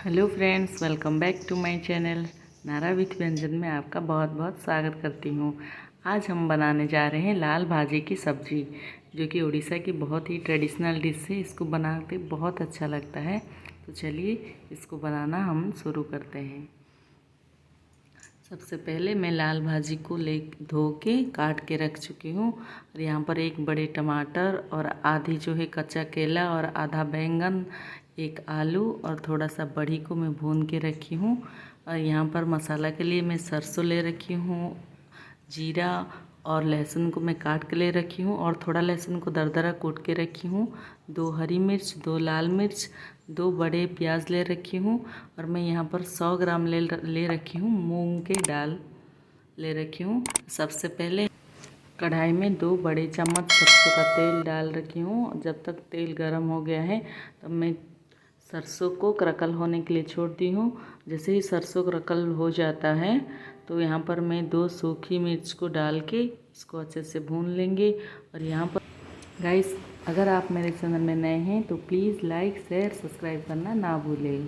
Hello friends, welcome back to my channel नारा with व्यंजन में आपका बहुत बहुत स्वागत करती हूँ। आज हम बनाने जा रहे हैं लाल भाजी की सब्ज़ी, जो कि उड़ीसा की बहुत ही ट्रेडिशनल डिश है। इसको बनाते बहुत अच्छा लगता है। तो चलिए इसको बनाना हम शुरू करते हैं। सबसे पहले मैं लाल भाजी को धो के काट के रख चुकी हूँ। और यहाँ पर एक बड़े टमाटर और आधी जो है कच्चा केला और आधा बैंगन, एक आलू और थोड़ा सा बड़ी को मैं भून के रखी हूँ। और यहाँ पर मसाला के लिए मैं सरसों ले रखी हूँ, जीरा और लहसुन को मैं काट के ले रखी हूँ और थोड़ा लहसुन को दरदरा कूट के रखी हूँ। 2 हरी मिर्च, 2 लाल मिर्च, 2 बड़े प्याज ले रखी हूँ। और मैं यहाँ पर 100 ग्राम ले रखी हूँ मूंग की दाल ले रखी हूँ। सबसे पहले कढ़ाई में 2 बड़े चम्मच सरसों का तेल डाल रखी हूँ। जब तक तेल गर्म हो गया है तब मैं सरसों को क्रकल होने के लिए छोड़ दी हूँ। जैसे ही सरसों क्रकल हो जाता है तो यहाँ पर मैं 2 सूखी मिर्च को डाल के इसको अच्छे से भून लेंगे। और यहाँ पर गाइस, अगर आप मेरे चैनल में नए हैं तो प्लीज़ लाइक, शेयर, सब्सक्राइब करना ना भूलें।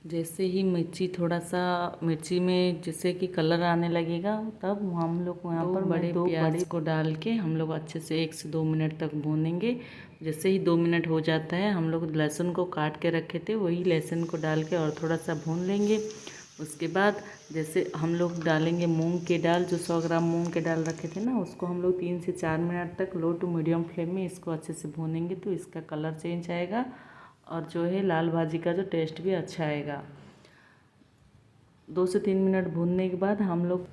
जैसे ही मिर्ची में जैसे कि कलर आने लगेगा तब हम लोग यहाँ पर बड़े प्याज को डाल के हम लोग अच्छे से 1 से 2 मिनट तक भूनेंगे। जैसे ही 2 मिनट हो जाता है हम लोग लहसुन को काट के रखे थे, वही लहसुन को डाल के और थोड़ा सा भून लेंगे। उसके बाद जैसे हम लोग डालेंगे मूंग की दाल, जो 100 ग्राम मूंग की दाल रखे थे ना, उसको हम लोग 3 से 4 मिनट तक लो टू मीडियम फ्लेम में इसको अच्छे से भूनेंगे तो इसका कलर चेंज आएगा और जो है लाल भाजी का जो टेस्ट भी अच्छा आएगा। 2 से 3 मिनट भूनने के बाद हम लोग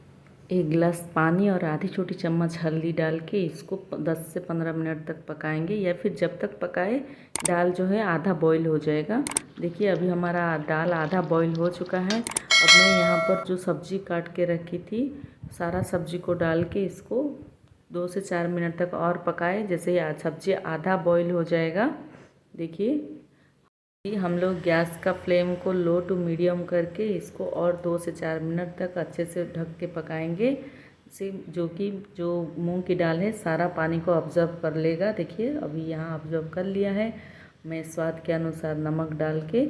1 गिलास पानी और आधी छोटी चम्मच हल्दी डाल के इसको 10 से 15 मिनट तक पकाएंगे, या फिर जब तक पकाए दाल जो है आधा बॉईल हो जाएगा। देखिए अभी हमारा दाल आधा बॉईल हो चुका है। अब मैं यहाँ पर जो सब्ज़ी काट के रखी थी सारा सब्ज़ी को डाल के इसको 2 से 4 मिनट तक और पकाए। जैसे ही सब्ज़ी आधा बॉईल हो जाएगा, देखिए हम लोग गैस का फ्लेम को लो टू मीडियम करके इसको और 2 से 4 मिनट तक अच्छे से ढक के पकाएंगे। जो मूंग की दाल है सारा पानी को ऑब्जर्व कर लेगा। देखिए अभी यहाँ ऑब्जर्व कर लिया है। मैं स्वाद के अनुसार नमक डाल के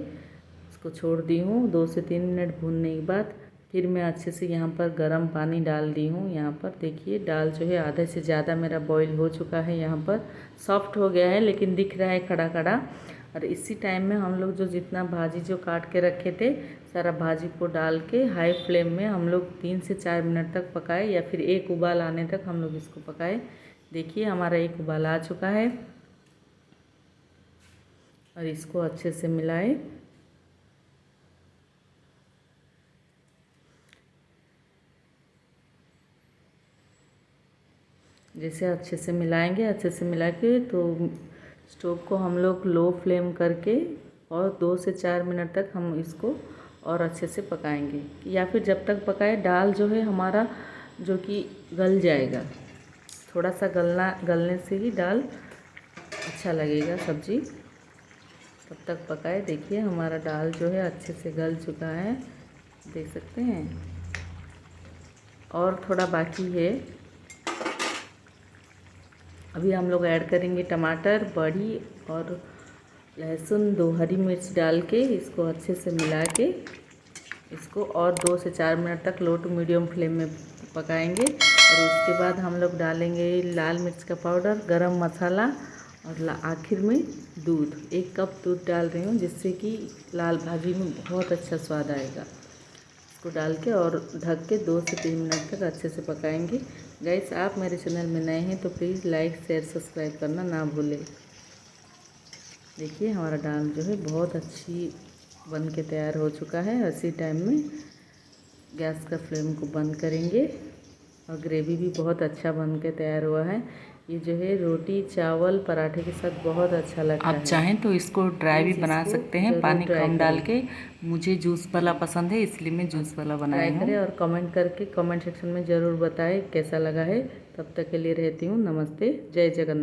इसको छोड़ दी हूँ। 2 से 3 मिनट भूनने के बाद फिर मैं अच्छे से यहाँ पर गर्म पानी डाल दी हूँ। यहाँ पर देखिए दाल जो है आधे से ज़्यादा मेरा बॉईल हो चुका है। यहाँ पर सॉफ्ट हो गया है लेकिन दिख रहा है खड़ा खड़ा। और इसी टाइम में हम लोग जो जितना भाजी जो काट के रखे थे सारा भाजी को डाल के हाई फ्लेम में हम लोग 3 से 4 मिनट तक पकाए, या फिर 1 उबाल आने तक हम लोग इसको पकाए। देखिए हमारा 1 उबाल आ चुका है और इसको अच्छे से मिलाए। जैसे अच्छे से मिलाएंगे, अच्छे से मिला के तो स्टोव को हम लोग लो फ्लेम करके और 2 से 4 मिनट तक हम इसको और अच्छे से पकाएंगे, या फिर जब तक पकाए दाल जो है हमारा जो कि गल जाएगा। थोड़ा सा गलने से ही दाल अच्छा लगेगा सब्ज़ी, तब तक पकाए। देखिए हमारा दाल जो है अच्छे से गल चुका है, देख सकते हैं, और थोड़ा बाकी है। अभी हम लोग ऐड करेंगे टमाटर, बड़ी और लहसुन, 2 हरी मिर्च डाल के इसको अच्छे से मिला के इसको और 2 से 4 मिनट तक लो टू मीडियम फ्लेम में पकाएंगे। और उसके बाद हम लोग डालेंगे लाल मिर्च का पाउडर, गरम मसाला और आखिर में दूध। 1 कप दूध डाल रही हूँ जिससे कि लाल भाजी में बहुत अच्छा स्वाद आएगा। इसको डाल के और ढक के 2 से 3 मिनट तक अच्छे से पकाएंगे। गाइस, आप मेरे चैनल में नए हैं तो प्लीज़ लाइक, शेयर, सब्सक्राइब करना ना भूलें। देखिए हमारा दाल जो है बहुत अच्छी बन के तैयार हो चुका है। इसी टाइम में गैस का फ्लेम को बंद करेंगे और ग्रेवी भी बहुत अच्छा बन के तैयार हुआ है। ये जो है रोटी, चावल, पराठे के साथ बहुत अच्छा लगता है। आप चाहें तो इसको ड्राई भी बना सकते हैं, पानी कम डाल के। मुझे जूस वाला पसंद है इसलिए मैं जूस वाला बनाई हूँ। ट्राई करें और कमेंट करके कमेंट सेक्शन में ज़रूर बताएं कैसा लगा है। तब तक के लिए रहती हूँ, नमस्ते, जय जगन्नाथ।